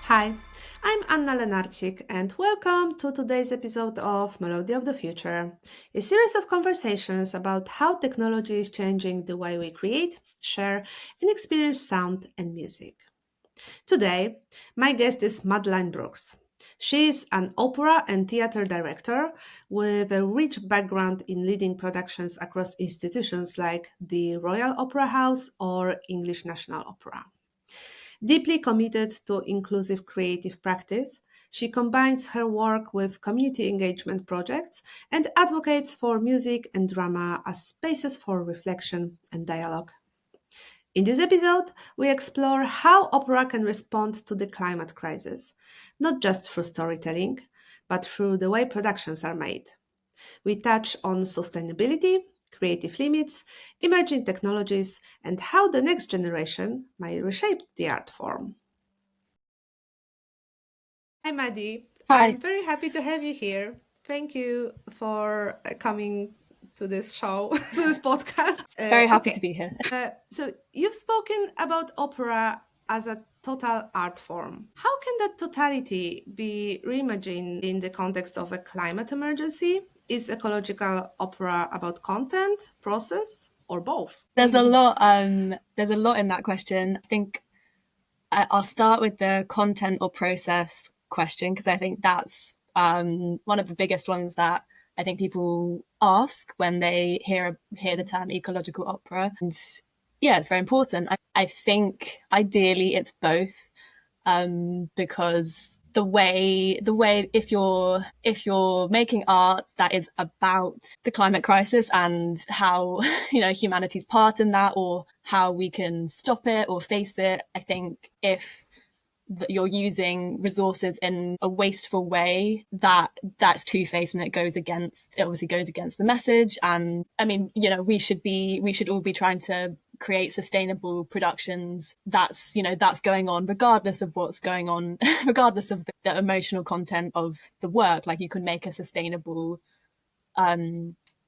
Hi, I'm Anna Lenarcik, and welcome to today's episode of Melody of the Future, a series of conversations about how technology is changing the way we create, share, and experience sound and music. Today, my guest is Madeleine Brooks. She is an opera and theater director with a rich background in leading productions across institutions like the Royal Opera House or English National Opera. Deeply committed to inclusive creative practice, she combines her work with community engagement projects and advocates for music and drama as spaces for reflection and dialogue. In this episode, we explore how opera can respond to the climate crisis, not just through storytelling, but through the way productions are made. We touch on sustainability, creative limits, emerging technologies, and how the next generation might reshape the art form. Hi, Maddie. Hi, I'm very happy to have you here. Thank you for coming to this show, to this podcast. very happy to Okay. be here. So, you've spoken about opera as a total art form. How can that totality be reimagined in the context of a climate emergency? Is ecological opera about content, process, or both? There's a lot in that question. I think I'll start with the content or process question because I think that's one of the biggest ones that I think people ask when they hear the term ecological opera. And yeah, it's very important. I think ideally it's both because the way if you're making art that is about the climate crisis and how humanity's part in that, or how we can stop it or face it, I think if you're using resources in a wasteful way, that's two-faced, and it obviously goes against the message. And I mean, we should all be trying to create sustainable productions. That's going on regardless of what's going on, regardless of the emotional content of the work. Like, you can make a sustainable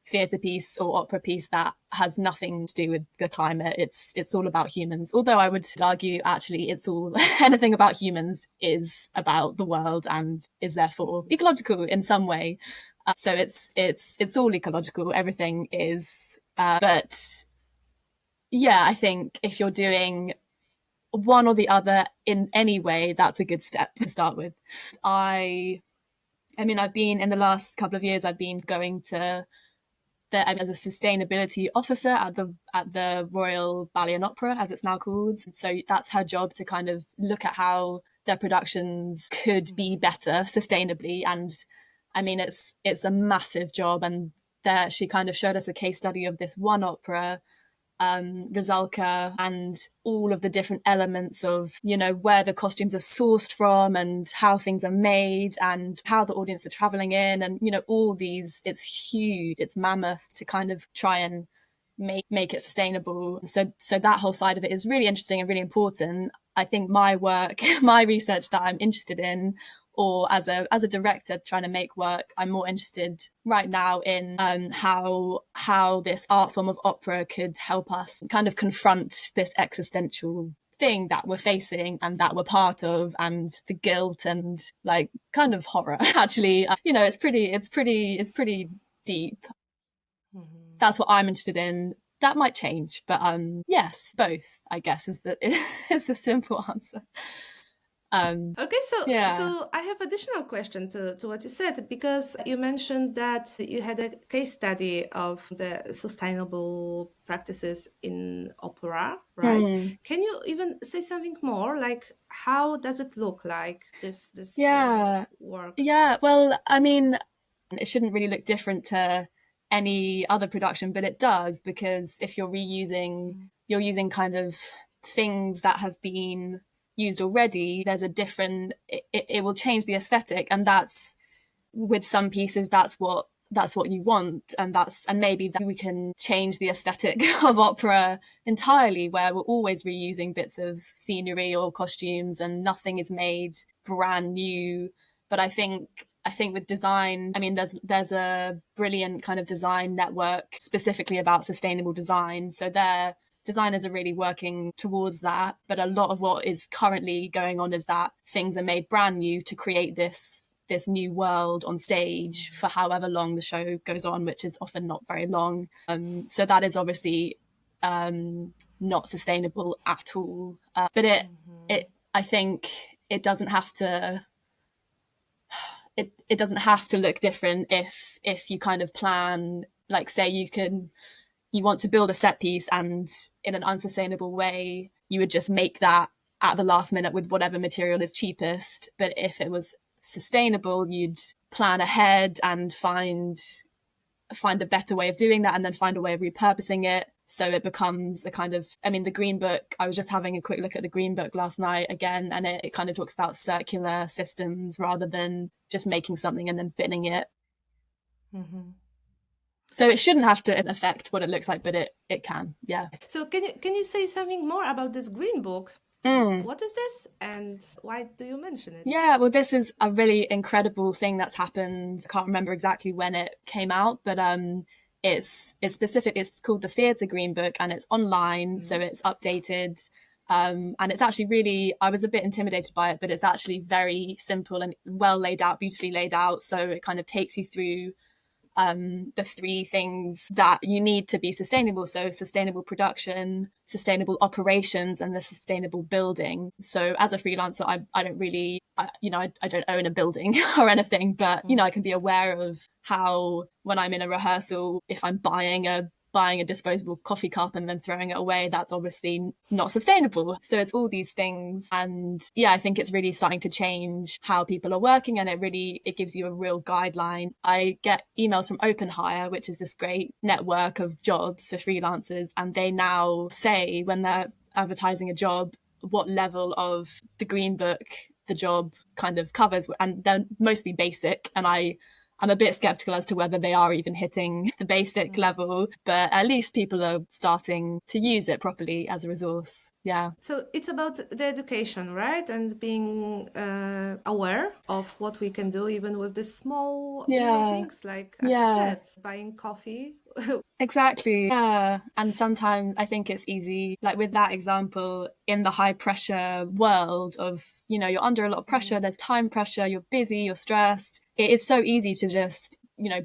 theatre piece or opera piece that has nothing to do with the climate. It's all about humans. Although I would argue actually it's all anything about humans is about the world and is therefore ecological in some way. So it's all ecological. Everything is. But yeah, I think if you're doing one or the other in any way, that's a good step to start with. I mean, I've been in the last couple of years, I've been going to as a sustainability officer at the Royal Ballet and Opera, as it's now called. So that's her job, to kind of look at how their productions could be better sustainably. And I mean, it's a massive job. And there, she kind of showed us a case study of this one opera, Rosalka, and all of the different elements of, where the costumes are sourced from and how things are made and how the audience are traveling in. And, all these, it's huge, it's mammoth to kind of try and make it sustainable. So that whole side of it is really interesting and really important. I think my work, my research that I'm interested in, or as a director trying to make work, I'm more interested right now in how this art form of opera could help us kind of confront this existential thing that we're facing and that we're part of, and the guilt and like kind of horror. Actually, it's pretty deep. Mhm. That's what I'm interested in. That might change, but yes, both, I guess, is the simple answer. Okay, so Yeah. so I have additional question to what you said, because you mentioned that you had a case study of the sustainable practices in opera, right? Hmm. Can you even say something more? Like, how does it look like this Yeah. work? Yeah. Well, I mean, it shouldn't really look different to any other production, but it does, because if you're using kind of things that have been used already, there's a different, it will change the aesthetic. And that's, with some pieces, that's what you want, and maybe that we can change the aesthetic of opera entirely, where we're always reusing bits of scenery or costumes and nothing is made brand new. But I think with design, I mean, there's a brilliant kind of design network specifically about sustainable design. So designers are really working towards that. But a lot of what is currently going on is that things are made brand new to create this new world on stage for however long the show goes on, which is often not very long. So that is obviously not sustainable at all. But I think it doesn't have to. It doesn't have to look different if you kind of plan, like, say you want to build a set piece, and in an unsustainable way you would just make that at the last minute with whatever material is cheapest. But if it was sustainable, you'd plan ahead and find a better way of doing that, and then find a way of repurposing it. So it becomes a kind of, I mean, the Green Book, I was just having a quick look at the Green Book last night again, and it kind of talks about circular systems rather than just making something and then binning it. So it shouldn't have to affect what it looks like, but it can, yeah. So can you say something more about this Green Book? What is this, and why do you mention it? Yeah, well, this is a really incredible thing that's happened. I can't remember exactly when it came out, but it's specific. It's called the Theatre Green Book, and it's online, so it's updated. And it's actually really, I was a bit intimidated by it, but it's actually very simple and well laid out, beautifully laid out. So it kind of takes you through the three things that you need to be sustainable. So sustainable production, sustainable operations, and the sustainable building. So as a freelancer, I don't really, I don't own a building or anything, but, I can be aware of how, when I'm in a rehearsal, if I'm buying a disposable coffee cup and then throwing it away, that's obviously not sustainable. So it's all these things. And yeah, I think it's really starting to change how people are working, and it gives you a real guideline. I get emails from Open Hire, which is this great network of jobs for freelancers, and they now say, when they're advertising a job, what level of the Green Book the job kind of covers, and they're mostly basic, and I'm a bit skeptical as to whether they are even hitting the basic level, but at least people are starting to use it properly as a resource. Yeah. So it's about the education, right? And being aware of what we can do, even with the small things, like, as you said, buying coffee. Exactly. Yeah. And sometimes I think it's easy, like with that example, in the high pressure world of, you're under a lot of pressure, there's time pressure, you're busy, you're stressed. It is so easy to just,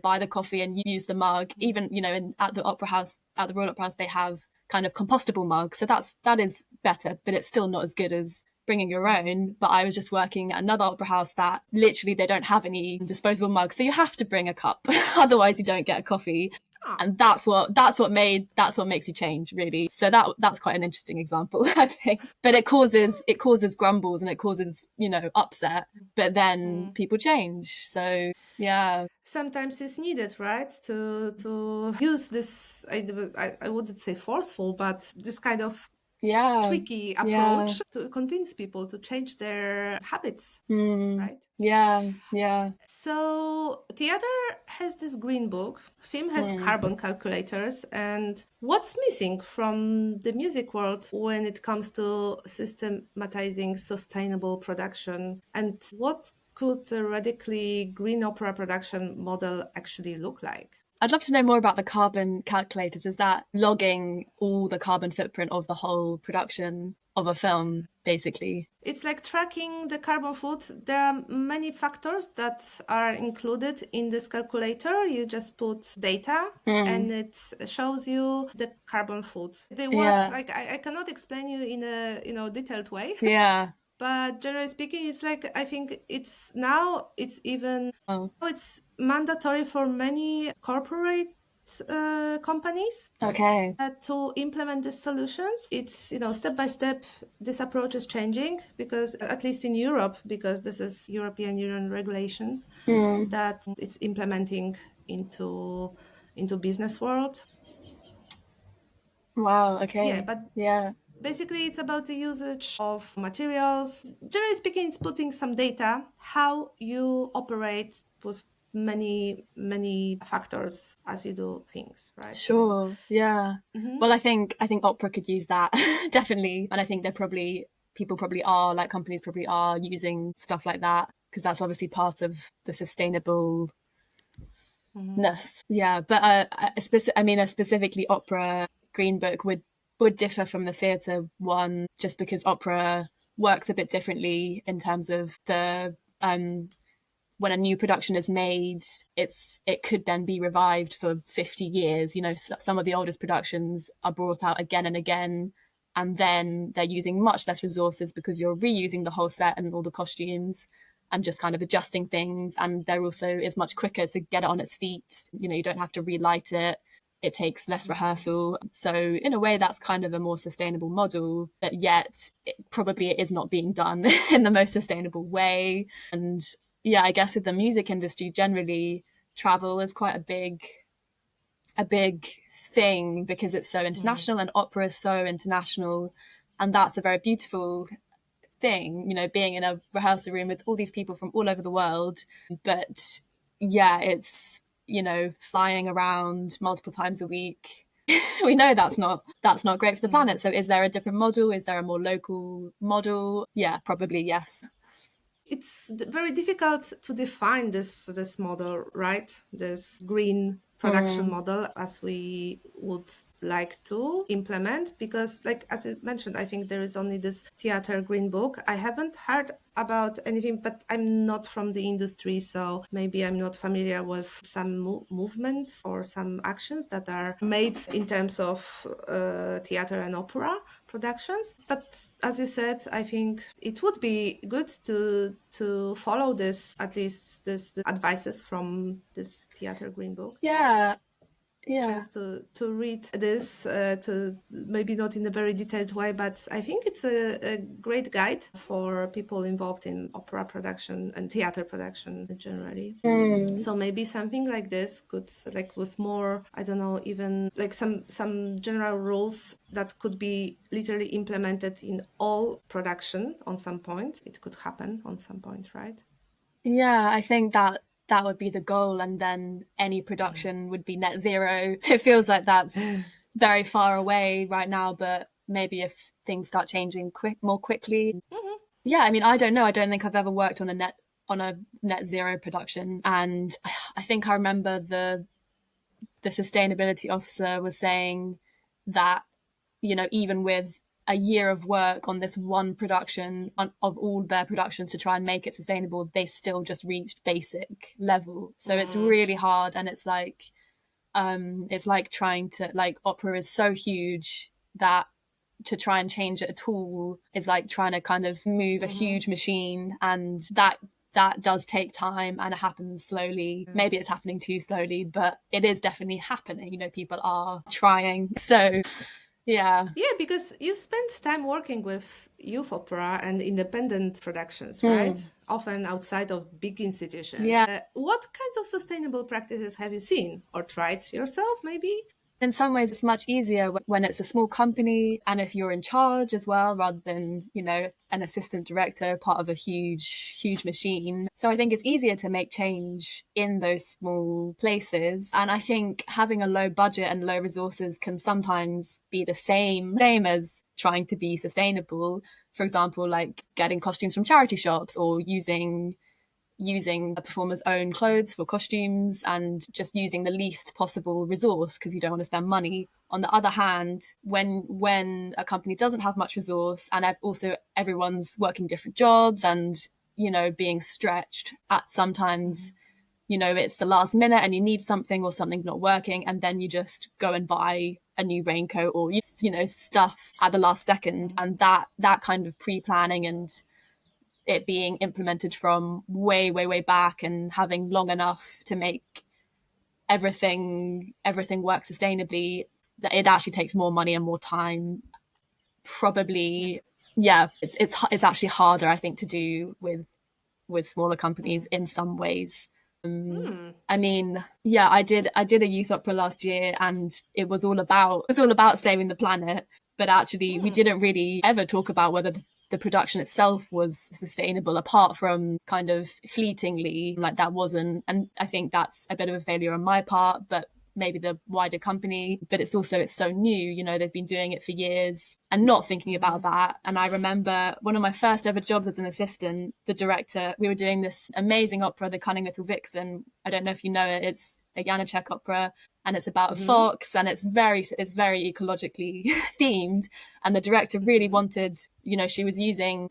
buy the coffee and use the mug. Even, at the Opera House, at the Royal Opera House, they have kind of compostable mugs. So that is better, but it's still not as good as bringing your own. But I was just working at another opera house that literally they don't have any disposable mugs, so you have to bring a cup, otherwise you don't get a coffee. And that's what makes you change, really. So that's quite an interesting example, I think. But it causes grumbles, and it causes, upset, but then people change. So yeah. Sometimes it's needed, right? To use this, I wouldn't say forceful, but this kind of tricky approach to convince people to change their habits, right? Yeah. So theater has this Green Book, film has carbon calculators, and what's missing from the music world when it comes to systematizing sustainable production, and what could a radically green opera production model actually look like? I'd love to know more about the carbon calculators. Is that logging all the carbon footprint of the whole production of a film, basically? It's like tracking the carbon foot. There are many factors that are included in this calculator. You just put data and it shows you the carbon foot. They work like, I cannot explain you in a detailed way. Yeah. But generally speaking, it's like, I think it's even it's mandatory for many corporate companies to implement these solutions. It's step by step this approach is changing, because at least in Europe, because this is European Union regulation that it's implementing into business world. Wow. Okay. Yeah, but basically, it's about the usage of materials. Generally speaking, it's putting some data, how you operate with many factors as you do things, right? Sure. Yeah. Well, I think opera could use that definitely, and I think people probably are, like, companies probably are using stuff like that, because that's obviously part of the sustainableness. Yeah, but a specifically opera Green Book would would differ from the theatre one, just because opera works a bit differently in terms of the when a new production is made, it could then be revived for 50 years. You know, some of the oldest productions are brought out again and again, and then they're using much less resources because you're reusing the whole set and all the costumes and just kind of adjusting things. And there also is much quicker to get it on its feet. You know, you don't have to relight it. It takes less rehearsal. So in a way, that's kind of a more sustainable model, but yet it is not being done in the most sustainable way. And yeah, I guess with the music industry generally, travel is quite a big thing because it's so international and opera is so international. And that's a very beautiful thing, you know, being in a rehearsal room with all these people from all over the world. But yeah, it's, you know, flying around multiple times a week. We know that's not great for the planet. So is there a different model? Is there a more local model? Yeah, probably yes. It's very difficult to define this model, right? This green production model as we would like to implement, because like as I mentioned, I think there is only this theater green book. I haven't heard about anything, but I'm not from the industry, so maybe I'm not familiar with some movements or some actions that are made in terms of theater and opera productions. But as you said, I think it would be good to follow this, at least this the advices from this theater green book. Yeah. Just to read this, to maybe not in a very detailed way, but I think it's a great guide for people involved in opera production and theater production generally. So maybe something like this could, like with more, I don't know, even like some general rules that could be literally implemented in all production on some point. It could happen on some point, right? Yeah, I think that would be the goal, and then any production would be net zero. It feels like that's very far away right now, but maybe if things start changing more quickly. Yeah, I mean, I don't know. I don't think I've ever worked on a net zero production, and I think I remember the sustainability officer was saying that, you know, even with a year of work on this one production of all their productions to try and make it sustainable, they still just reached basic level. So it's really hard, and it's like trying to, like, opera is so huge that to try and change it at all is like trying to kind of move a huge machine, and that does take time, and it happens slowly. Maybe it's happening too slowly, but it is definitely happening. You know, people are trying. So yeah, because you spent time working with youth opera and independent productions, right? Often outside of big institutions. Yeah. What kinds of sustainable practices have you seen or tried yourself, maybe? In some ways, it's much easier when it's a small company, and if you're in charge as well, rather than, you know, an assistant director, part of a huge machine. So I think it's easier to make change in those small places. And I think having a low budget and low resources can sometimes be the same as trying to be sustainable. For example, like getting costumes from charity shops, or using a performer's own clothes for costumes, and just using the least possible resource because you don't want to spend money. On the other hand, when a company doesn't have much resource, and also everyone's working different jobs and, you know, being stretched at sometimes, you know, it's the last minute and you need something or something's not working, and then you just go and buy a new raincoat or, you know, stuff at the last second. And that kind of pre-planning and it being implemented from way back and having long enough to make everything work sustainably, that it actually takes more money and more time. Probably, yeah, it's actually harder, I think, to do with smaller companies in some ways. I mean, yeah, I did a youth opera last year, and it was all about saving the planet. But actually, we didn't really ever talk about whether the production itself was sustainable, apart from kind of fleetingly, like that wasn't. And I think that's a bit of a failure on my part, but maybe the wider company. But it's so new, you know, they've been doing it for years and not thinking about that. And I remember one of my first ever jobs as an assistant, the director, we were doing this amazing opera, The Cunning Little Vixen. I don't know if you know it. It's a Janacek opera. and it's about a fox, and it's very ecologically themed. And the director really wanted, she was using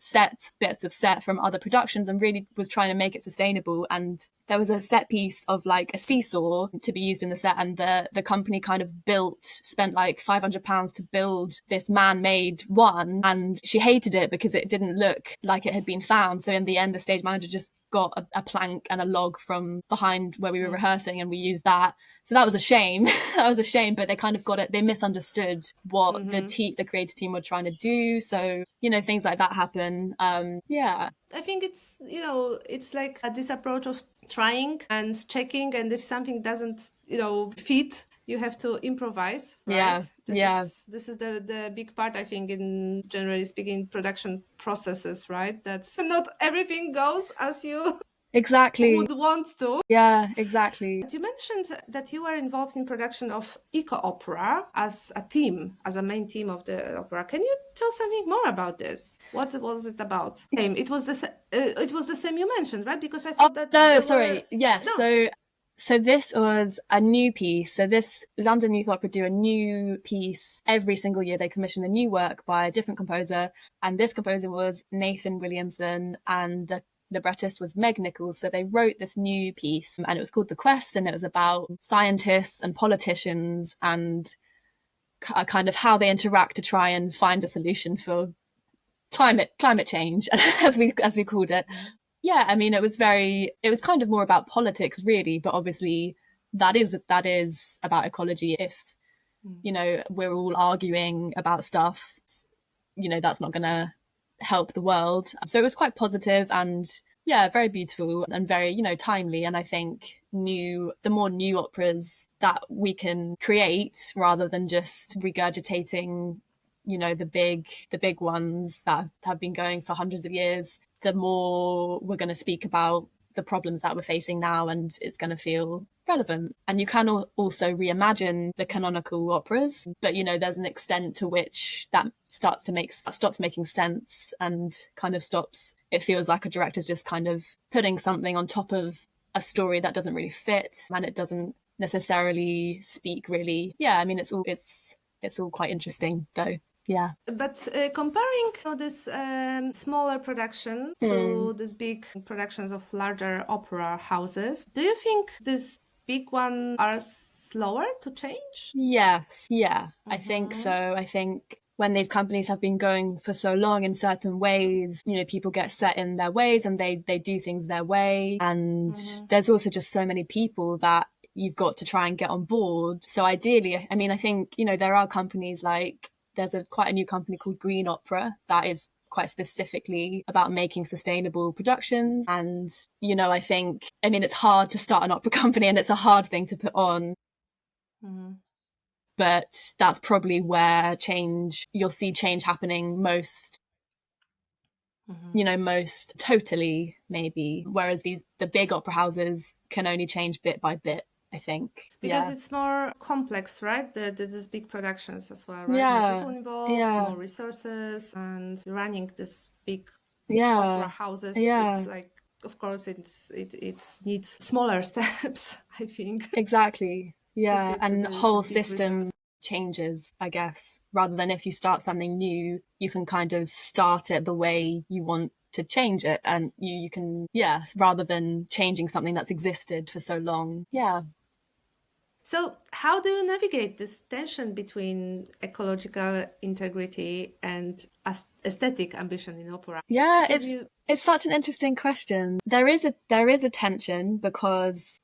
bits of set from other productions and really was trying to make it sustainable. And there was a set piece of like a seesaw to be used in the set, and the company kind of spent like £500 to build this man-made one, and she hated it because it didn't look like it had been found. So in the end, the stage manager just got a plank and a log from behind where we were rehearsing, and we used that. So that was a shame. That was a shame, but they kind of got it. They misunderstood what the creative team were trying to do. So, things like that happen. Yeah. I think it's, it's like this approach of trying and checking. And if something doesn't, fit, you have to improvise, right? This is the big part, I think, in generally speaking, production processes, right? That's not everything goes as you exactly would want to. Yeah, exactly. You mentioned that you were involved in production of Icke opera as a main theme of the opera. Can you tell something more about this? What was it about? It was the same you mentioned, right? Because I thought that. No, sorry. Yes. No. So this was a new piece. So this London Youth Opera do a new piece every single year. They commission a new work by a different composer, and this composer was Nathan Williamson, and the librettist was Meg Nichols. So they wrote this new piece, and it was called The Quest, and it was about scientists and politicians and kind of how they interact to try and find a solution for climate change, as we called it. Yeah, I mean, it was kind of more about politics, really, but obviously that is about ecology. If, we're all arguing about stuff, that's not going to help the world. So it was quite positive and, yeah, very beautiful and very, timely. And I think the more new operas that we can create rather than just regurgitating, the big ones that have been going for hundreds of years, the more we're going to speak about the problems that we're facing now, and it's going to feel relevant. And you can also reimagine the canonical operas, but there's an extent to which that stops making sense and kind of stops. It feels like a director's just kind of putting something on top of a story that doesn't really fit, and it doesn't necessarily speak really. Yeah, I mean, it's all quite interesting though. Yeah. But comparing this smaller production to these big productions of larger opera houses, do you think these big ones are slower to change? Yes. Yeah, I think so. I think when these companies have been going for so long in certain ways, people get set in their ways and they do things their way. And there's also just so many people that you've got to try and get on board. So ideally, I mean, I think, there are companies like, there's quite a new company called Green Opera that is quite specifically about making sustainable productions. And, I think, it's hard to start an opera company and it's a hard thing to put on. But that's probably where you'll see change happening most, most totally, maybe. Whereas the big opera houses can only change bit by bit, I think. Because it's more complex, right? These big productions as well, right? Yeah. More people involved, more resources, and running this big opera houses. It's like, of course, it needs smaller steps, I think. Exactly. Yeah, and the whole system changes, I guess. Rather than if you start something new, you can kind of start it the way you want to change it, and you can, rather than changing something that's existed for so long. Yeah. So how do you navigate this tension between ecological integrity and aesthetic ambition in opera? Yeah, it's such an interesting question. There is a tension because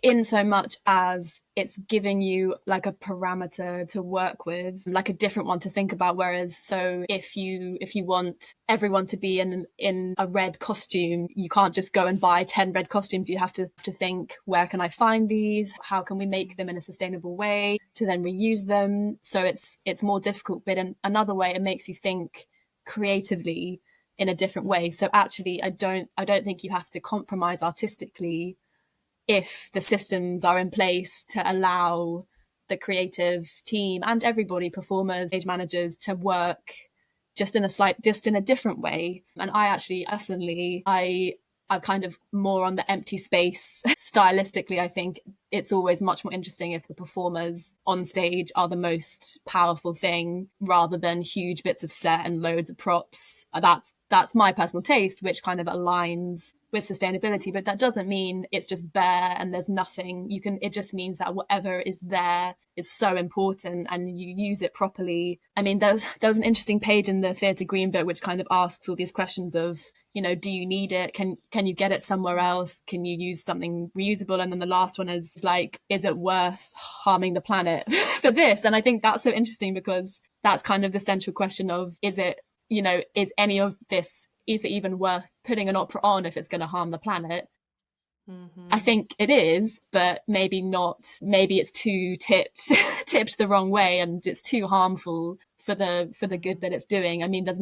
in so much as it's giving you like a parameter to work with, like a different one to think about. Whereas, so if you want everyone to be in a red costume, you can't just go and buy 10 red costumes. You have to think, where can I find these? How can we make them in a sustainable way to then reuse them? So it's more difficult, but in another way, it makes you think creatively in a different way. So actually, I don't think you have to compromise artistically if the systems are in place to allow the creative team and everybody, performers, stage managers, to work just in a different way. And I actually, personally, I'm kind of more on the empty space stylistically. I think it's always much more interesting if the performers on stage are the most powerful thing rather than huge bits of set and loads of props. That's my personal taste, which kind of aligns with sustainability, but that doesn't mean it's just bare and there's nothing. It just means that whatever is there is so important and you use it properly. I mean, there was an interesting page in the Theatre Green Book which kind of asks all these questions of, do you need it? Can you get it somewhere else? Can you use something reusable? And then the last one is like, is it worth harming the planet for this? And I think that's so interesting because that's kind of the central question of, is it even worth putting an opera on if it's going to harm the planet? Mm-hmm. I think it is, but maybe not. Maybe it's too tipped the wrong way, and it's too harmful for the good that it's doing. I mean, there's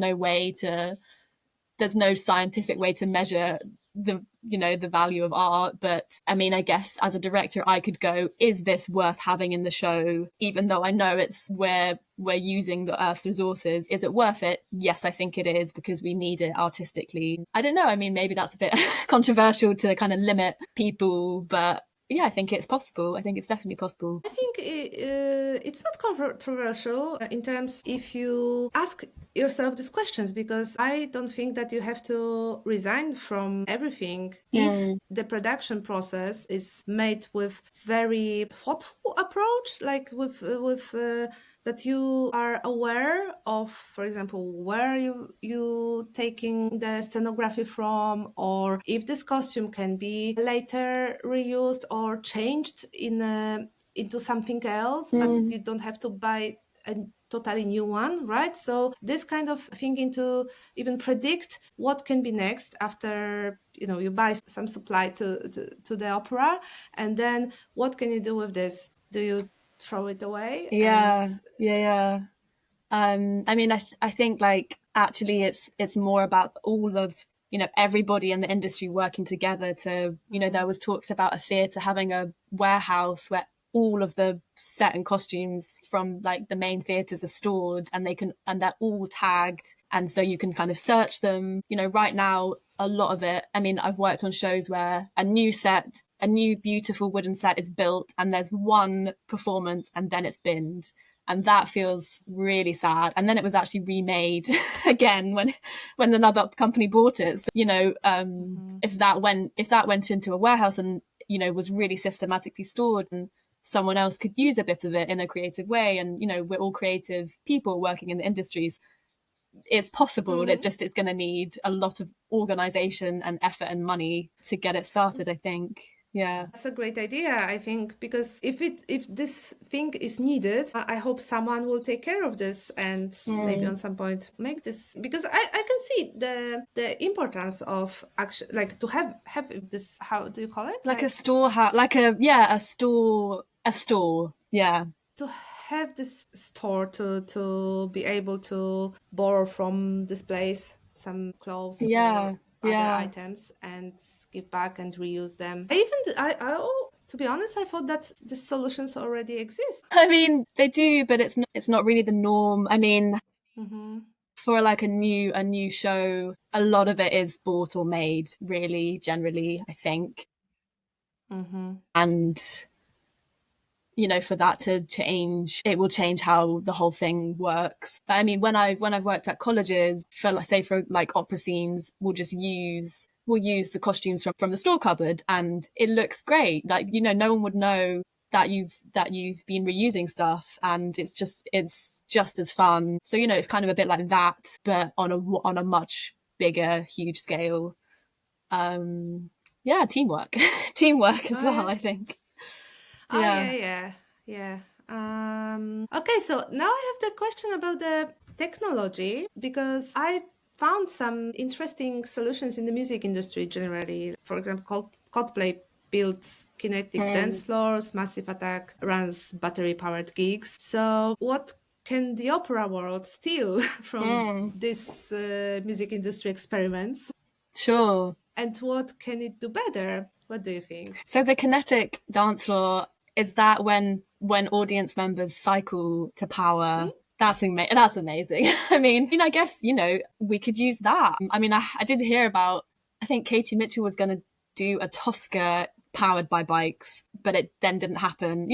no scientific way to measure the value of art, but I mean, I guess as a director I could go, is this worth having in the show, even though I know it's where we're using the Earth's resources? Is it worth it? Yes, I think it is, because we need it artistically. I don't know, I mean, maybe that's a bit controversial to kind of limit people, but yeah, I think it's possible. I think it's definitely possible. I think it's not controversial in terms if you ask yourself these questions, because I don't think that you have to resign from everything if the production process is made with very thoughtful approach, like with that you are aware of, for example, where you taking the scenography from, or if this costume can be later reused or changed into something else, but you don't have to buy a totally new one, right? So this kind of thinking to even predict what can be next after you buy some supply to the opera, and then what can you do with this? Do you throw it away? Yeah. I mean, I think like actually it's more about all of everybody in the industry working together to there was talks about a theatre having a warehouse where all of the set and costumes from like the main theatres are stored, and they're all tagged, and so you can kind of search them. Right now a lot of it, I mean, I've worked on shows where a new beautiful wooden set is built and there's one performance and then it's binned, and that feels really sad. And then it was actually remade again when another company bought it. So, if that went into a warehouse and was really systematically stored, and someone else could use a bit of it in a creative way, and we're all creative people working in the industries, it's possible. It's going to need a lot of organization and effort and money to get it started, I think. Yeah, that's a great idea, I think, because if this thing is needed, I hope someone will take care of this and maybe on some point make this, because I can see the importance of actually, like, to have this, how do you call it, like a storehouse, like a store, yeah, to have this store to be able to borrow from this place some clothes or other items and give back and reuse them. To be honest, I thought that the solutions already exist. I mean, they do, but it's not really the norm. I mean, for like a new show, a lot of it is bought or made, really, generally, I think. And for that to change, it will change how the whole thing works. But I mean, when I've worked at colleges, for like opera scenes, we'll use the costumes from the store cupboard, and it looks great. Like, no one would know that you've been reusing stuff, and it's just as fun. So it's kind of a bit like that, but on a much bigger, huge scale. Teamwork as well, I think. Yeah. Okay, so now I have the question about the technology, because I found some interesting solutions in the music industry generally. For example, Coldplay builds kinetic dance floors, Massive Attack runs battery-powered gigs. So what can the opera world steal from these music industry experiments? Sure. And what can it do better? What do you think? So the kinetic dance floor, is that when audience members cycle to power? That's amazing. I mean, I guess, we could use that. I mean, I did hear about, I think Katie Mitchell was going to do a Tosca powered by bikes. but it then didn't happen.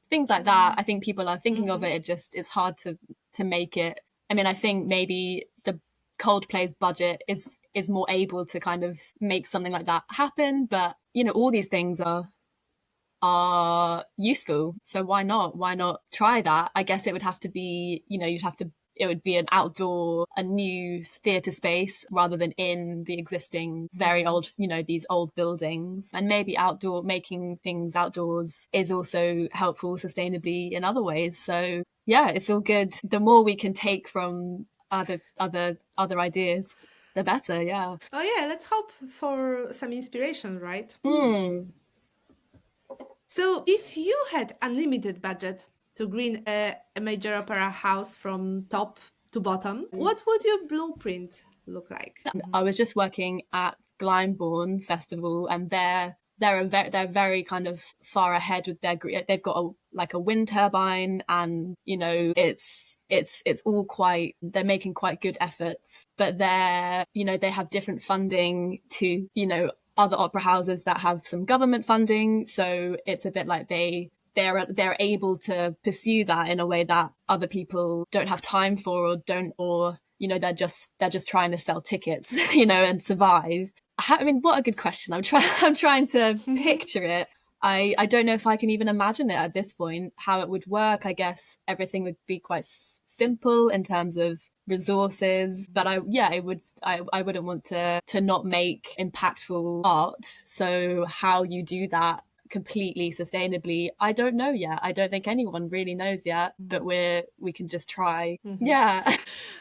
Things like that. I think people are thinking of it. It just is hard to make it. I mean, I think maybe the Coldplay's budget is more able to kind of make something like that happen. But all these things are useful. So why not? Why not try that? I guess it would have to be, it would be a new theatre space rather than in the existing very old, these old buildings. And maybe making things outdoors is also helpful sustainably in other ways. So yeah, it's all good. The more we can take from other ideas, the better. Yeah. Oh yeah, let's hope for some inspiration, right? So if you had unlimited budget to green a major opera house from top to bottom, what would your blueprint look like? I was just working at Glyndebourne Festival, and they're very kind of far ahead with they've got a wind turbine, and it's all they're making quite good efforts, but they have different funding to other opera houses that have some government funding, so it's a bit like they're able to pursue that in a way that other people don't have time for, or they're just trying to sell tickets and survive. I mean, what a good question. I'm trying to picture it. I don't know if I can even imagine it at this point, how it would work. I guess everything would be quite simple in terms of resources, but I wouldn't want to not make impactful art. So how you do that completely sustainably, I don't know yet. I don't think anyone really knows yet, but we can just try. Yeah.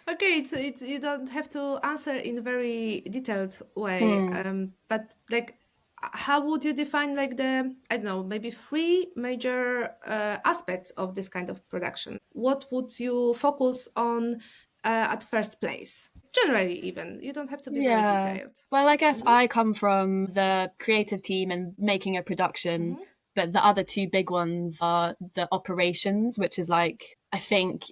Okay, it's you don't have to answer in a very detailed way, but like, how would you define like the, I don't know, maybe 3 major aspects of this kind of production? What would you focus on at first place? Generally, even. You don't have to be very detailed. Well, I guess I come from the creative team and making a production, but the other 2 big ones are the operations, which is like, I think,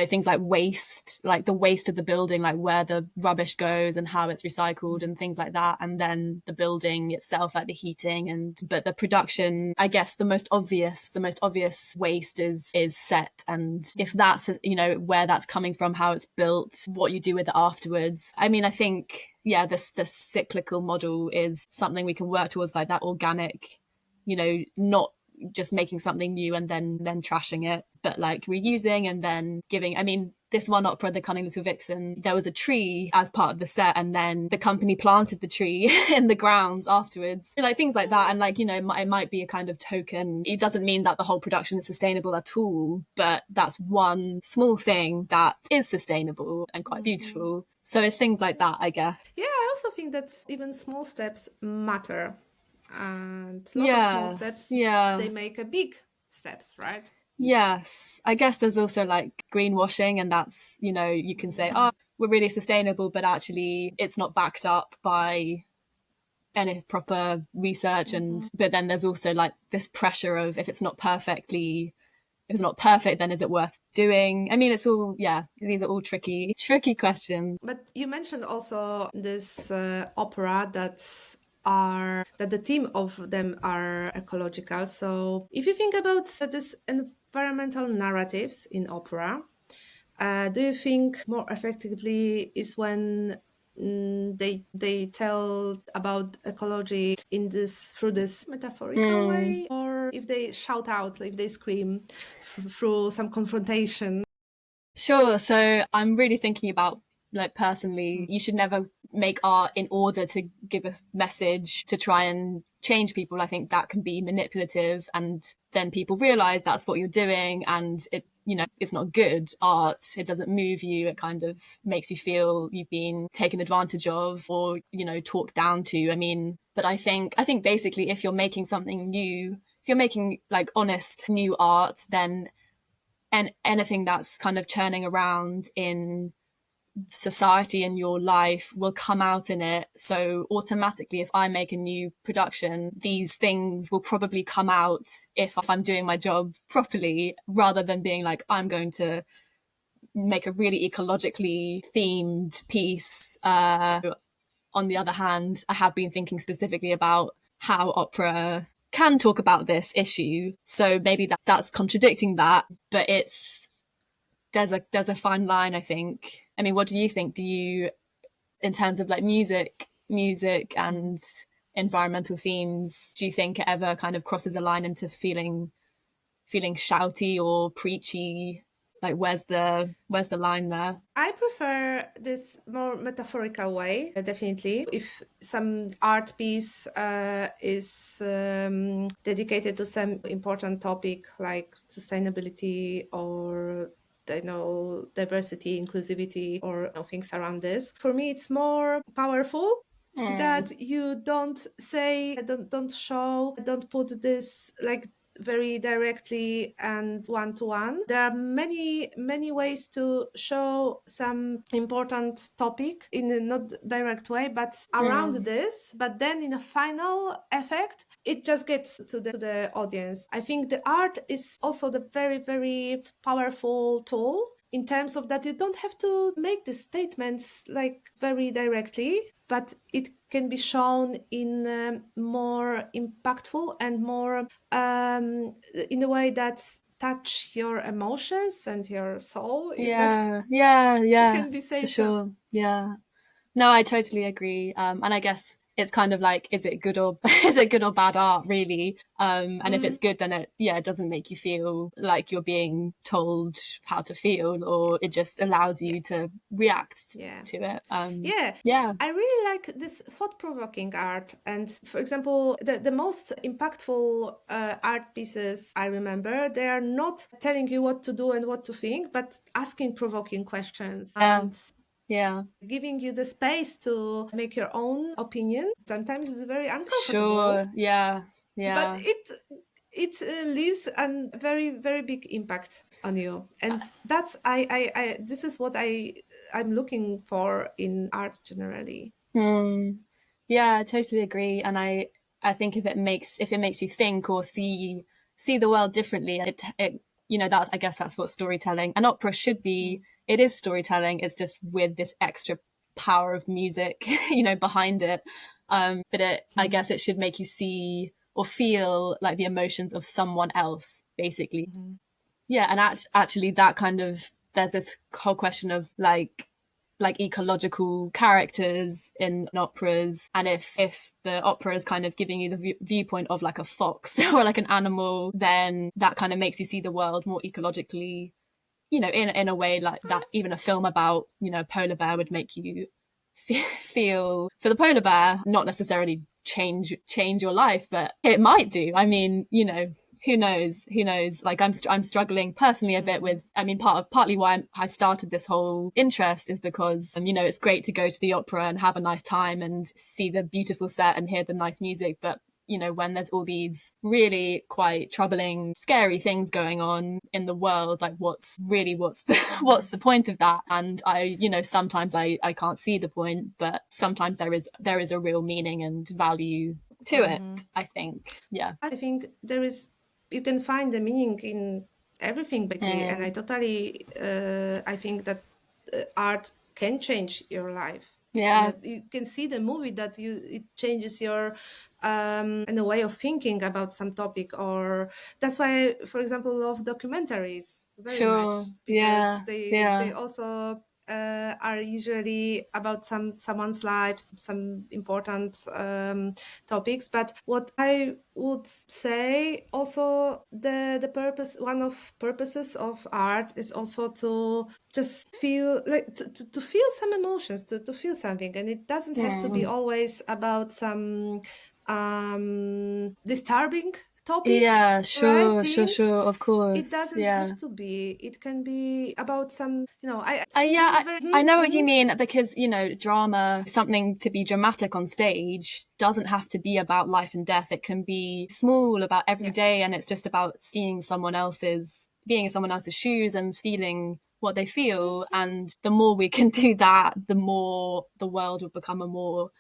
things like waste, like the waste of the building, like where the rubbish goes and how it's recycled and things like that. And then the building itself, like the heating, but the production, I guess the most obvious waste is set. And if that's, where that's coming from, how it's built, what you do with it afterwards. I mean, I think, the cyclical model is something we can work towards, like that organic, not just making something new and then trashing it, but like reusing and then giving. I mean, this one opera, The Cunning Little Vixen, there was a tree as part of the set, and then the company planted the tree in the grounds afterwards, like things like that. And like, it might be a kind of token. It doesn't mean that the whole production is sustainable at all, but that's one small thing that is sustainable and quite beautiful. So it's things like that, I guess. Yeah, I also think that even small steps matter. And lots of small steps, they make a big steps, right? Yes. I guess there's also like greenwashing, and that's, you can say, oh, we're really sustainable, but actually it's not backed up by any proper research. But then there's also like this pressure of, if it's not perfect, then is it worth doing? I mean, it's all, these are all tricky questions. But you mentioned also this opera that the theme of them are ecological. So if you think about this environmental narratives in opera, do you think more effectively is when they tell about ecology through this metaphorical way, or if they shout out, if they scream through some confrontation? Sure. So I'm really thinking about, like, personally, you should never make art in order to give a message to try and change people. I think that can be manipulative, and then people realize that's what you're doing, and it's not good art. It doesn't move you. It kind of makes you feel you've been taken advantage of, or talked down to. I mean, but I think basically, if you're making something new, if you're making like honest new art, then anything that's kind of churning around in society in your life will come out in it. So automatically, if I make a new production, these things will probably come out if I'm doing my job properly, rather than being like, I'm going to make a really ecologically themed piece. On the other hand, I have been thinking specifically about how opera can talk about this issue. So maybe that's contradicting that, but there's a fine line, I think. I mean, what do you think? Do you, in terms of like music and environmental themes, do you think it ever kind of crosses a line into feeling shouty or preachy? Like, where's the line there? I prefer this more metaphorical way, definitely. If some art piece is dedicated to some important topic like sustainability or diversity, inclusivity, or things around this, for me it's more powerful that you don't say, don't show, don't put this like very directly and one-to-one. There are many ways to show some important topic in a not direct way, but around this, but then in a final effect it just gets to the audience. I think the art is also the very, very powerful tool in terms of that you don't have to make the statements like very directly, but it can be shown in more impactful and more in a way that touch your emotions and your soul. Yeah, can be said for sure. Yeah. No, I totally agree. And I guess it's kind of like, is it good or bad art, really? And if it's good, then it doesn't make you feel like you're being told how to feel, or it just allows you to react to it. I really like this thought-provoking art. And for example, the most impactful art pieces I remember, they are not telling you what to do and what to think, but asking provoking questions. Giving you the space to make your own opinion. Sometimes it's very uncomfortable. Sure. Yeah. But it leaves a very, very big impact on you, and that's I this is what I'm looking for in art generally. Yeah, I totally agree. And I think if it makes you think or see the world differently, it that, I guess that's what storytelling and opera should be. It is storytelling. It's just with this extra power of music, behind it. But I guess it should make you see or feel like the emotions of someone else, basically. Yeah, and actually that kind of, there's this whole question of like ecological characters in operas, and if the opera is kind of giving you the viewpoint of like a fox or like an animal, then that kind of makes you see the world more ecologically, in a way like that. Even a film about a polar bear would make you feel for the polar bear, not necessarily change your life, but it might do. I mean, who knows? Like I'm struggling personally a bit with, I mean, partly why I started this whole interest is because, it's great to go to the opera and have a nice time and see the beautiful set and hear the nice music. But, when there's all these really quite troubling, scary things going on in the world, like what's the point of that? And I, sometimes I can't see the point, but sometimes there is a real meaning and value to it, I think. Yeah. I think you can find the meaning in everything, basically. And I totally, I think that art can change your life. Yeah. You can see the movie that it changes your in a way of thinking about some topic, or that's why, for example, love documentaries very much, because they also are usually about someone's lives, some important topics. But what I would say also, the purpose, one of purposes of art is also to just feel like to feel some emotions, to feel something, and it doesn't have to be always about some disturbing topics. Yeah, sure, right? sure, of course. It doesn't have to be. It can be about some, I know what you mean, because, drama, something to be dramatic on stage, doesn't have to be about life and death. It can be small, about every day, and it's just about being in someone else's shoes and feeling what they feel. And the more we can do that, the more the world will become a more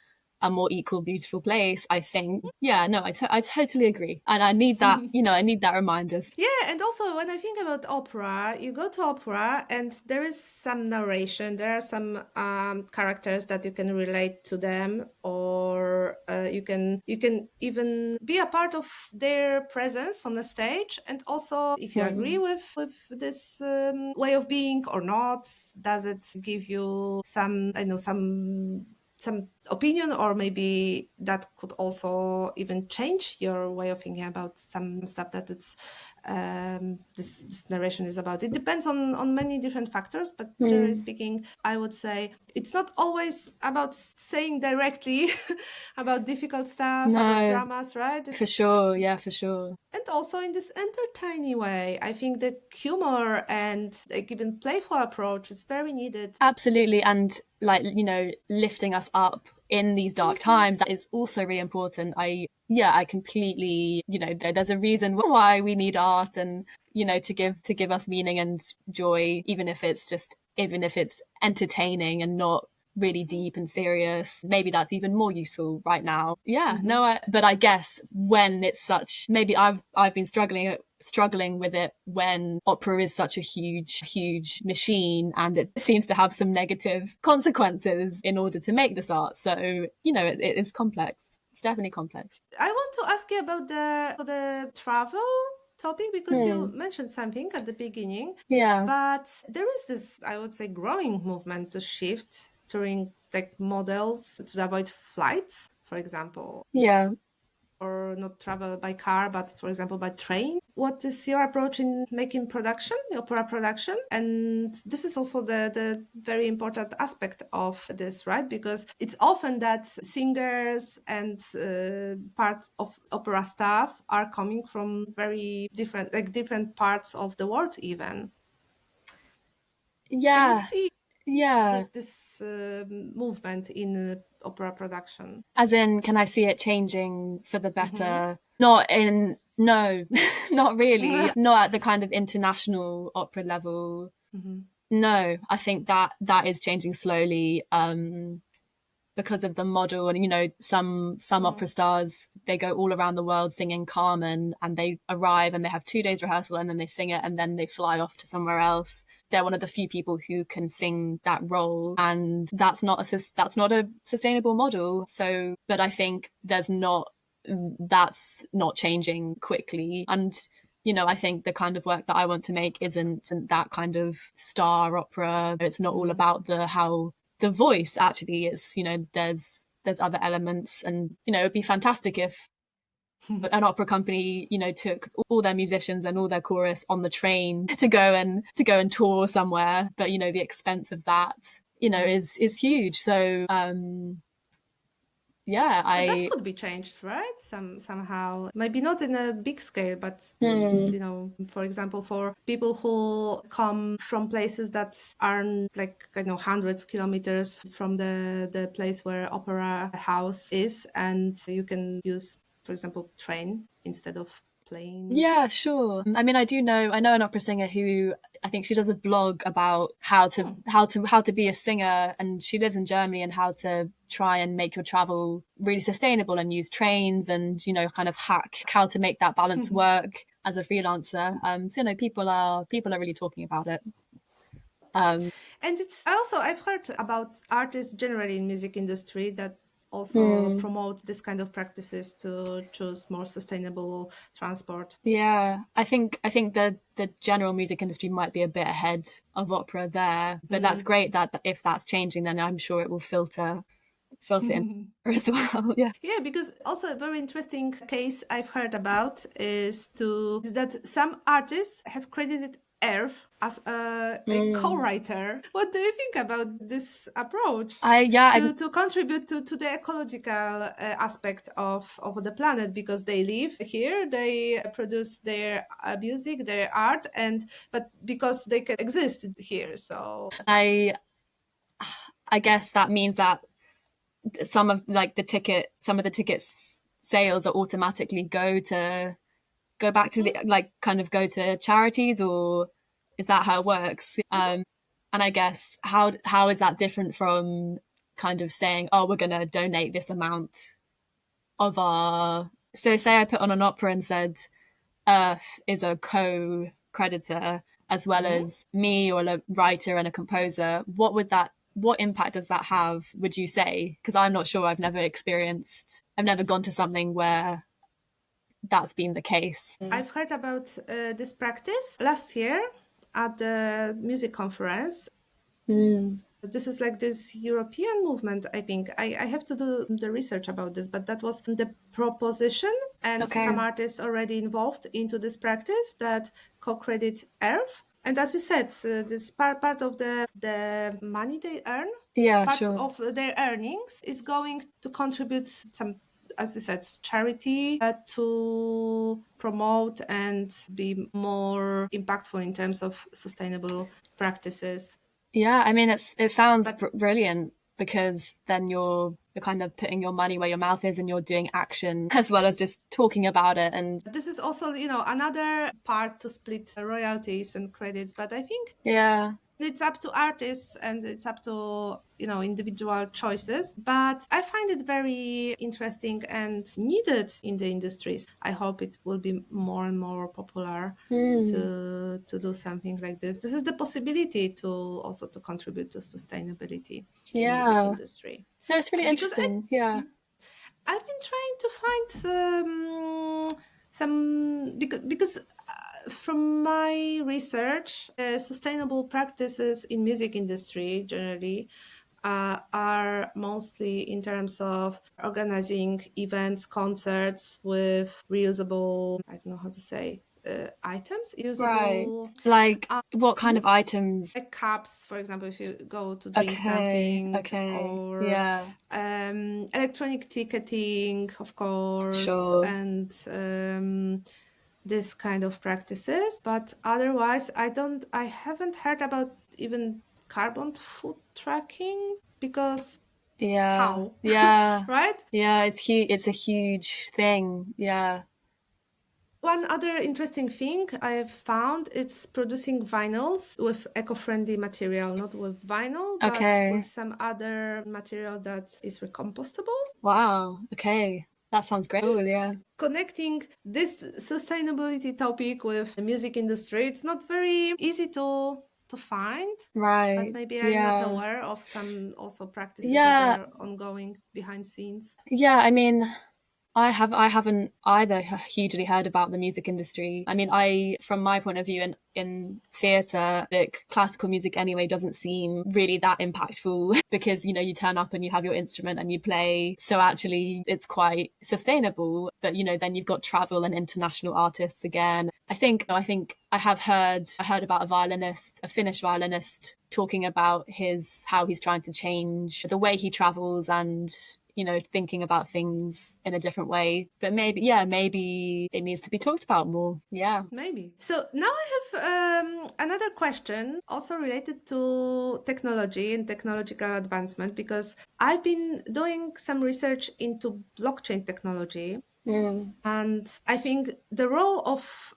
a more equal, beautiful place, I think. Yeah, no, I totally agree. And I need that, I need that reminder. Yeah, and also when I think about opera, you go to opera and there is some narration. There are some characters that you can relate to them, or you can even be a part of their presence on the stage. And also, if you agree with this way of being or not, does it give you some, I know, some opinion, or maybe that could also even change your way of thinking about some stuff that it's this narration is about. It depends on many different factors, but generally speaking, I would say it's not always about saying directly about difficult stuff, about dramas, right? For sure, yeah, for sure. And also in this entertaining way, I think the humor and like even playful approach is very needed. Absolutely. And like, lifting us up in these dark times, that is also really important. I completely, there's a reason why we need art, and, to give us meaning and joy, even if it's entertaining and not really deep and serious. Maybe that's even more useful right now. But I guess when it's such, maybe I've been struggling with it when opera is such a huge machine, and it seems to have some negative consequences in order to make this art. So it's complex. It's definitely complex. I want to ask you about the travel topic, because you mentioned something at the beginning. But there is this, I would say, growing movement to shift touring like models to avoid flights, for example. Or not travel by car, but for example by train. What is your approach in making opera production? And this is also the very important aspect of this, right? Because it's often that singers and parts of opera staff are coming from very different parts of the world even. Can you see this movement in opera production? As in, can I see it changing for the better? No, not really. Not at the kind of international opera level. No, I think that is changing slowly because of the model. And some opera stars, they go all around the world singing Carmen, and they arrive and they have 2 days rehearsal, and then they sing it, and then they fly off to somewhere else. They're one of the few people who can sing that role, and that's not a sustainable model. So, but I think that's not changing quickly. And I think the kind of work that I want to make isn't that kind of star opera. It's not all about how the voice actually is. There's other elements, and it'd be fantastic if an opera company took all their musicians and all their chorus on the train to go and tour somewhere. But the expense of that is huge. So that could be changed, right? Somehow, maybe not in a big scale, but for example, for people who come from places that aren't hundreds kilometers from the place where opera house is, and you can use, for example, train instead of plane. Yeah, sure. I mean, I know an opera singer who, I think she does a blog about how to be a singer, and she lives in Germany, and how to try and make your travel really sustainable and use trains, and kind of hack how to make that balance work as a freelancer. So people are really talking about it. And it's also, I've heard about artists generally in music industry that also promote this kind of practices to choose more sustainable transport. Yeah, I think the general music industry might be a bit ahead of opera there, but that's great that if that's changing, then I'm sure it will filter in as well. Yeah, because also a very interesting case I've heard about is that some artists have credited Earth as a co-writer. What do you think about this approach to contribute to the ecological aspect of the planet? Because they live here, they produce their music, their art, but because they can exist here. So I guess that means that some of the tickets sales are automatically go back to go to charities, or is that how it works? And I guess how is that different from kind of saying, oh, we're going to donate this amount of our... So say I put on an opera and said Earth is a co-creditor as well as me or a writer and a composer, what impact does that have, would you say? Because I'm not sure, I've never gone to something where that's been the case. I've heard about this practice last year at the music conference. This is like this European movement, I think. I have to do the research about this, but that was the proposition, and some artists already involved into this practice that co-credit Earth. And as you said, this part of the money they earn, part of their earnings is going to contribute some, as you said, charity to promote and be more impactful in terms of sustainable practices. Yeah, I mean, it sounds brilliant, because then you're kind of putting your money where your mouth is and you're doing action as well as just talking about it. And this is also, another part to split royalties and credits. But I think it's up to artists and it's up to, individual choices. But I find it very interesting and needed in the industries. I hope it will be more and more popular to do something like this. This is the possibility to contribute to sustainability in the music industry. No, it's really interesting. I've been trying to find some because from my research, sustainable practices in music industry generally are mostly in terms of organizing events, concerts with reusable, I don't know how to say, items. Usable, like what kind of items? Like cups, for example, if you go to drink something, or electronic ticketing, of course, and this kind of practices. But otherwise, I haven't heard about even carbon foot tracking, because how? Right? It's a huge thing. One other interesting thing I've found, it's producing vinyls with eco-friendly material, not with vinyl, but with some other material that is recompostable. Wow. Okay. That sounds great. Cool, Connecting this sustainability topic with the music industry, it's not very easy to find. Right. But maybe I'm not aware of some also practices that are ongoing behind scenes. Yeah, I mean, I haven't either hugely heard about the music industry. I mean, from my point of view in theatre, like classical music anyway doesn't seem really that impactful because, you turn up and you have your instrument and you play. So actually it's quite sustainable. But, then you've got travel and international artists again. I think I heard about a Finnish violinist talking about how he's trying to change the way he travels and thinking about things in a different way. But maybe it needs to be talked about more. Yeah. Maybe. So now I have another question also related to technology and technological advancement, because I've been doing some research into blockchain technology. And I think the role of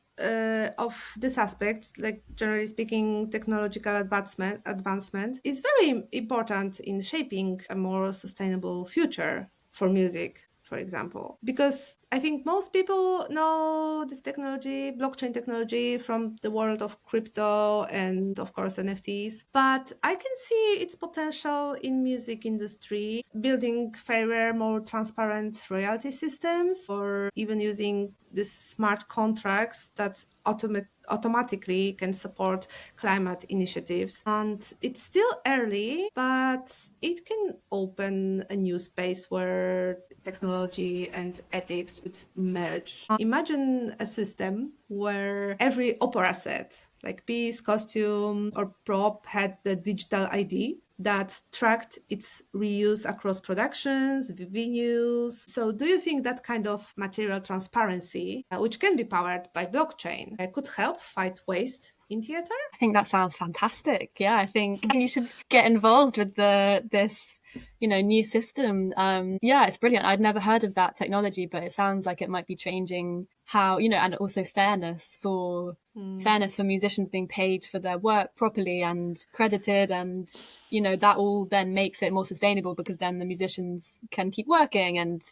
this aspect, like generally speaking, technological advancement is very important in shaping a more sustainable future for music, for example. Because I think most people know this technology, blockchain technology, from the world of crypto and of course NFTs. But I can see its potential in music industry, building fairer, more transparent royalty systems, or even using these smart contracts that automatically can support climate initiatives. And it's still early, but it can open a new space where technology and ethics would merge. Imagine a system where every opera set, like piece, costume, or prop, had the digital ID that tracked its reuse across productions, venues. So do you think that kind of material transparency, which can be powered by blockchain, could help fight waste in theatre? I think that sounds fantastic. Yeah, I think you should get involved with this new system. Yeah, it's brilliant. I'd never heard of that technology, but it sounds like it might be changing how, and also fairness for musicians being paid for their work properly and credited, and that all then makes it more sustainable, because then the musicians can keep working and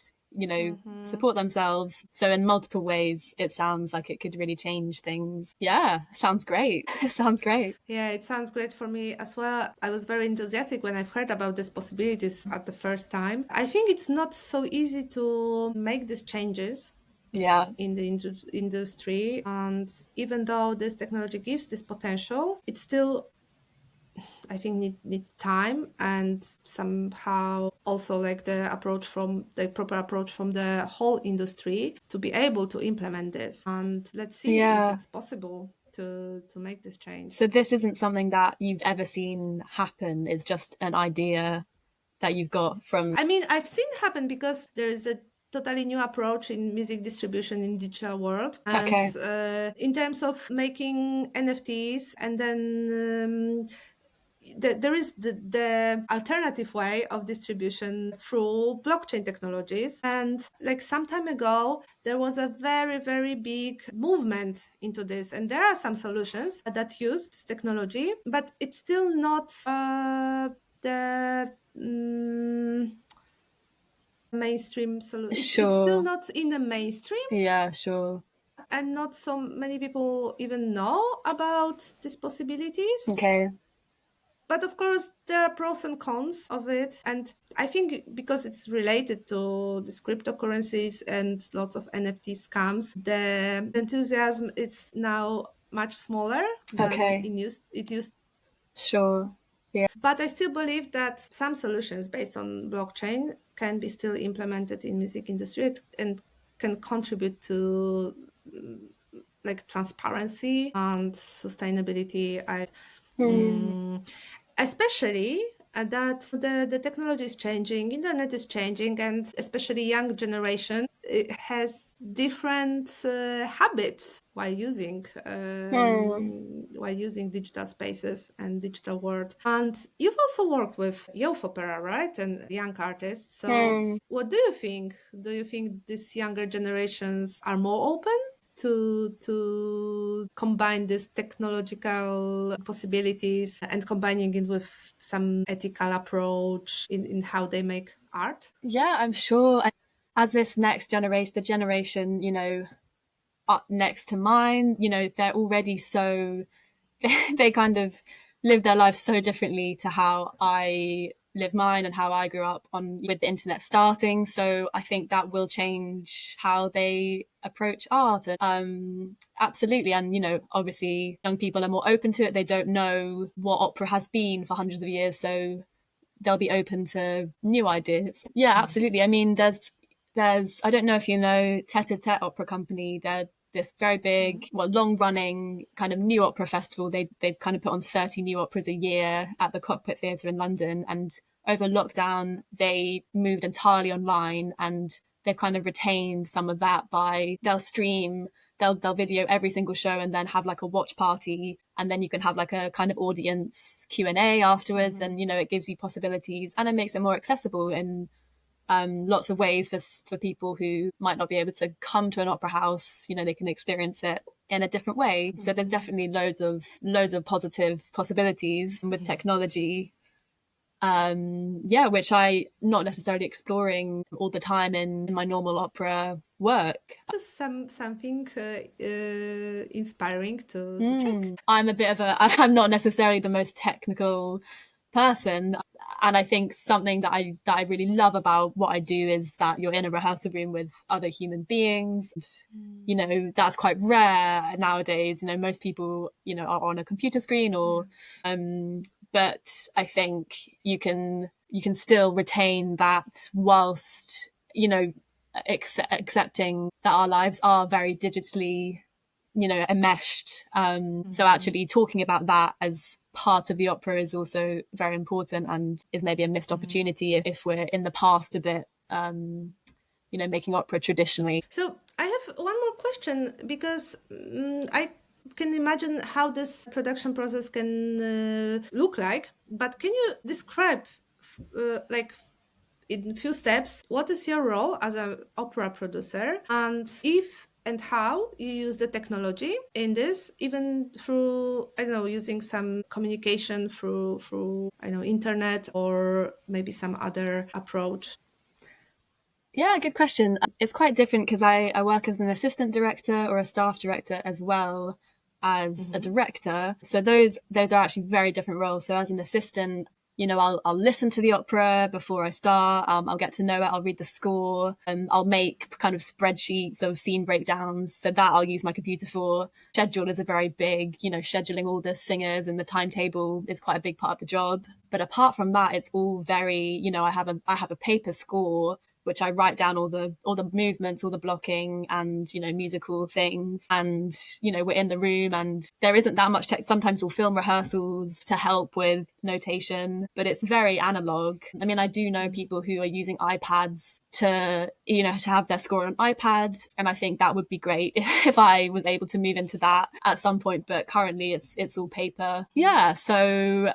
support themselves. So in multiple ways, it sounds like it could really change things. Yeah, sounds great. It sounds great. Yeah, it sounds great for me as well. I was very enthusiastic when I've heard about these possibilities at the first time. I think it's not so easy to make these changes in the industry, and even though this technology gives this potential, it's still, I think, need time, and somehow also like the proper approach from the whole industry to be able to implement this. And let's see if it's possible to make this change. So this isn't something that you've ever seen happen. It's just an idea that you've got from... I mean, I've seen happen because there is a totally new approach in music distribution in digital world. And in terms of making NFTs, and then there is the alternative way of distribution through blockchain technologies. And like some time ago, there was a very, very big movement into this. And there are some solutions that use this technology, but it's still not the mainstream solution. Sure. It's still not in the mainstream. Yeah, sure. And not so many people even know about these possibilities. Okay. But of course, there are pros and cons of it. And I think because it's related to these cryptocurrencies and lots of NFT scams, the enthusiasm is now much smaller than it used. Sure. Yeah. But I still believe that some solutions based on blockchain can be still implemented in music industry and can contribute to like transparency and sustainability. Especially that the technology is changing, internet is changing, and especially young generation has different habits while using digital spaces and digital world. And you've also worked with youth opera, right, and young artists. So what do you think? Do you think these younger generations are more open to combine these technological possibilities and combining it with some ethical approach in how they make art? Yeah, I'm sure. As this next generation, the generation, up next to mine, they're already so, they kind of live their lives so differently to how I live mine and how I grew up with the internet starting. So I think that will change how they approach art. Absolutely. And, obviously young people are more open to it. They don't know what opera has been for hundreds of years. So they'll be open to new ideas. Yeah, absolutely. I mean, there's I don't know if you know Tête-à-Tête opera company. They're this very big, long-running kind of new opera festival. They've kind of put on 30 new operas a year at the Cockpit Theatre in London. And over lockdown, they moved entirely online, and they've kind of retained some of that by they'll video every single show and then have like a watch party, and then you can have like a kind of audience Q&A afterwards. And, it gives you possibilities, and it makes it more accessible in lots of ways for people who might not be able to come to an opera house. They can experience it in a different way. So there's definitely loads of positive possibilities with technology. Which I not necessarily exploring all the time in my normal opera work. Something inspiring to check. I'm not necessarily the most technical person, and I think something that I really love about what I do is that you're in a rehearsal room with other human beings. That's quite rare nowadays. Most people are on a computer screen or but I think you can still retain that whilst accepting that our lives are very digitally enmeshed. So actually talking about that as part of the opera is also very important, and is maybe a missed opportunity if we're in the past a bit, making opera traditionally. So I have one more question, because I can imagine how this production process can look like, but can you describe in few steps, what is your role as an opera producer, and if and how you use the technology in this, even through, I don't know, using some communication through I don't know, internet, or maybe some other approach? Yeah, good question. It's quite different because I work as an assistant director or a staff director as well as a director. So those are actually very different roles. So as an assistant, I'll listen to the opera before I start. I'll get to know it. I'll read the score. I'll make kind of spreadsheets of scene breakdowns. So that I'll use my computer for. Schedule is a very big, scheduling all the singers and the timetable is quite a big part of the job. But apart from that, it's all very, I have a paper score which I write down all the movements, all the blocking and, musical things. And, we're in the room and there isn't that much text. Sometimes we'll film rehearsals to help with notation, but it's very analog. I mean, I do know people who are using iPads to have their score on iPad. And I think that would be great if I was able to move into that at some point. But currently it's all paper. Yeah. So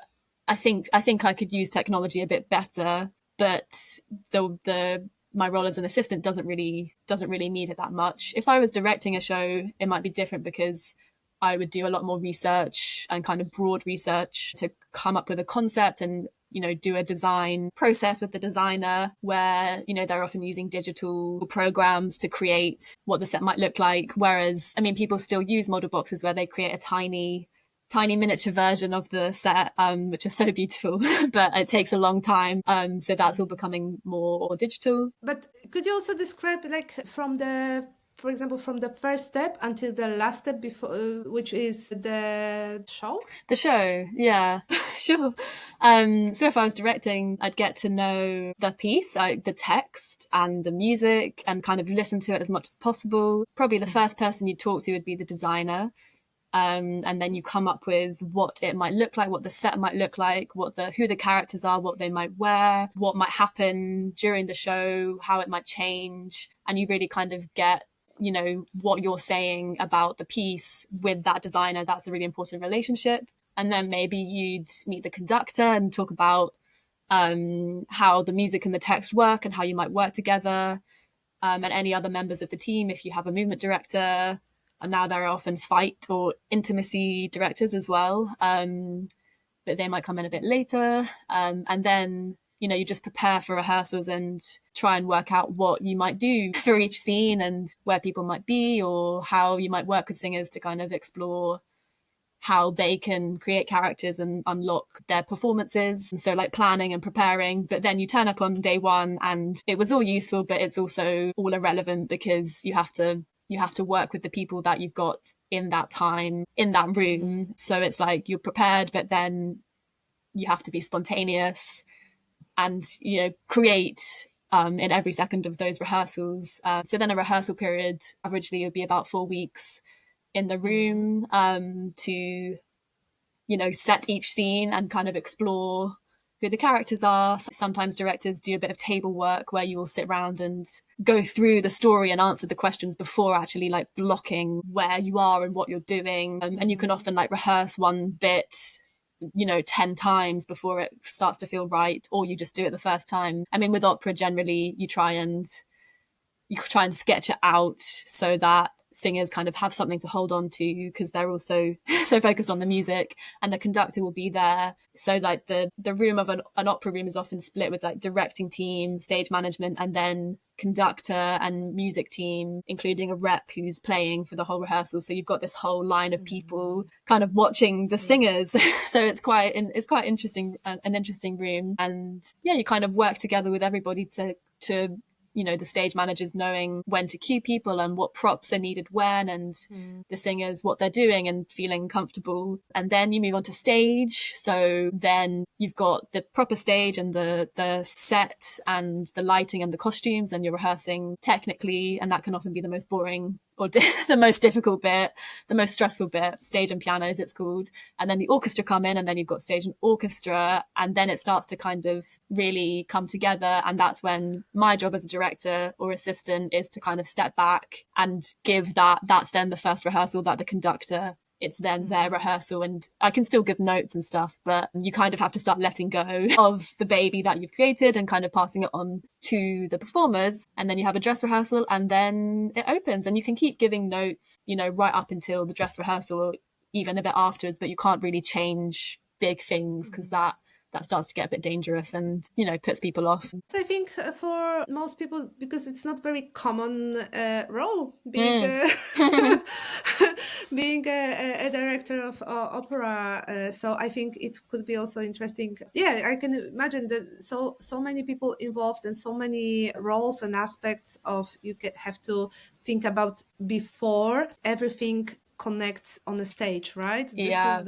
I think I could use technology a bit better, but my role as an assistant doesn't really need it that much. If I was directing a show, it might be different because I would do a lot more research and kind of broad research to come up with a concept and, do a design process with the designer where, they're often using digital programs to create what the set might look like. Whereas, I mean, people still use model boxes where they create a tiny miniature version of the set, which is so beautiful, but it takes a long time. So that's all becoming more digital. But could you also describe, for example, from the first step until the last step before, which is the show? The show, yeah, sure. So if I was directing, I'd get to know the piece, the text and the music, and kind of listen to it as much as possible. Probably the first person you talk to would be the designer. And then you come up with what it might look like, what the set might look like, who the characters are, what they might wear, what might happen during the show, how it might change. And you really kind of get, what you're saying about the piece with that designer. That's a really important relationship. And then maybe you'd meet the conductor and talk about how the music and the text work and how you might work together, and any other members of the team if you have a movement director. And now there are often fight or intimacy directors as well, but they might come in a bit later. And then, you just prepare for rehearsals and try and work out what you might do for each scene and where people might be, or how you might work with singers to kind of explore how they can create characters and unlock their performances. And so like planning and preparing, but then you turn up on day one and it was all useful, but it's also all irrelevant because you have to work with the people that you've got in that time, in that room. So it's like you're prepared, but then you have to be spontaneous and, create in every second of those rehearsals. So then a rehearsal period averagely would be about 4 weeks in the room to, set each scene and kind of explore who the characters are. Sometimes directors do a bit of table work where you will sit around and go through the story and answer the questions before actually like blocking where you are and what you're doing. And you can often like rehearse one bit, 10 times before it starts to feel right, or you just do it the first time. I mean, with opera, generally you try and sketch it out so that singers kind of have something to hold on to because they're also so focused on the music, and the conductor will be there. So like the room of an opera room is often split with like directing team, stage management, and then conductor and music team, including a rep who's playing for the whole rehearsal. So you've got this whole line of people kind of watching the singers. So it's quite interesting, an interesting room. And yeah, you kind of work together with everybody to the stage managers knowing when to cue people and what props are needed when, and the singers what they're doing and feeling comfortable. And then you move on to stage. So then you've got the proper stage and the set and the lighting and the costumes, and you're rehearsing technically, and that can often be the most boring or the most difficult bit, the most stressful bit, stage and pianos it's called. And then the orchestra come in, and then you've got stage and orchestra, and then it starts to kind of really come together. And that's when my job as a director or assistant is to kind of step back and give that's then the first rehearsal that the conductor it's then their rehearsal, and I can still give notes and stuff, but you kind of have to start letting go of the baby that you've created and kind of passing it on to the performers. And then you have a dress rehearsal, and then it opens, and you can keep giving notes, you know, right up until the dress rehearsal, even a bit afterwards, but you can't really change big things because that starts to get a bit dangerous and, you know, puts people off. So I think for most people, because it's not very common role, being being a director of opera, so I think it could be also interesting. Yeah, I can imagine that so many people involved and so many roles and aspects of you have to think about before everything connects on the stage, right? This is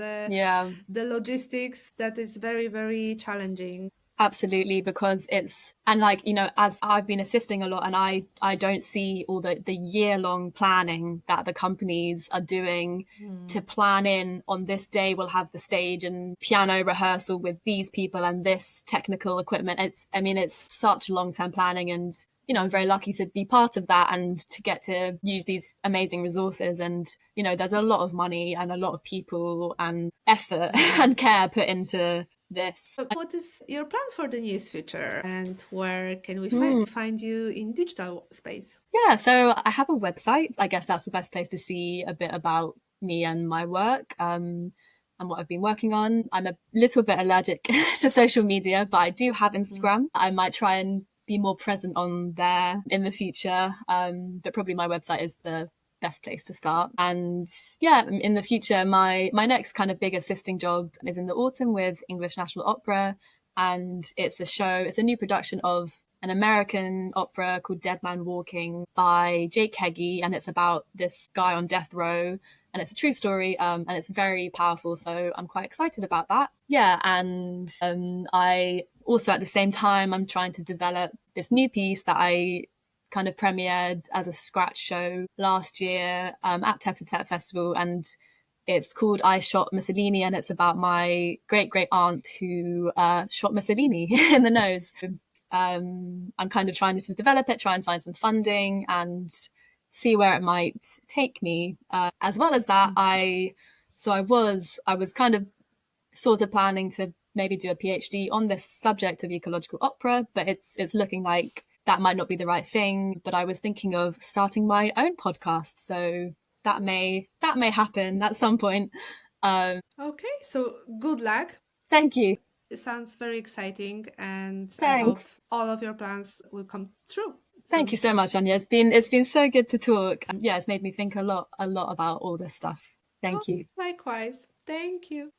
the logistics that is very, very challenging. Absolutely, because it's, and like, you know, as I've been assisting a lot, and I don't see all the year-long planning that the companies are doing to plan in, on this day we'll have the stage and piano rehearsal with these people and this technical equipment. It's such long-term planning, and you know, I'm very lucky to be part of that and to get to use these amazing resources. And, you know, there's a lot of money and a lot of people and effort and care put into this. What is your plan for the near future, and where can we find you in digital space? Yeah, so I have a website. I guess that's the best place to see a bit about me and my work. And what I've been working on. I'm a little bit allergic to social media, but I do have Instagram. I might try and be more present on there in the future. But probably my website is the best place to start. And yeah, in the future, my next kind of big assisting job is in the autumn with English National Opera. And it's a new production of an American opera called Dead Man Walking by Jake Heggie. And it's about this guy on death row. And it's a true story, and it's very powerful. So I'm quite excited about that. Yeah, and I also, at the same time, I'm trying to develop this new piece that I kind of premiered as a scratch show last year at Tête-à-Tête Festival. And it's called I Shot Mussolini, and it's about my great-great-aunt who shot Mussolini in the nose. I'm kind of trying to develop it, try and find some funding and see where it might take me. As well as that, I was kind of sort of planning to maybe do a PhD on this subject of ecological opera, but it's looking like that might not be the right thing. But I was thinking of starting my own podcast, so that may happen at some point. Okay, so good luck. Thank you. It sounds very exciting, and Thanks. I hope all of your plans will come true. Thank you so much, Anya. It's been so good to talk. Yeah, it's made me think a lot about all this stuff. Thank you. Likewise. Thank you.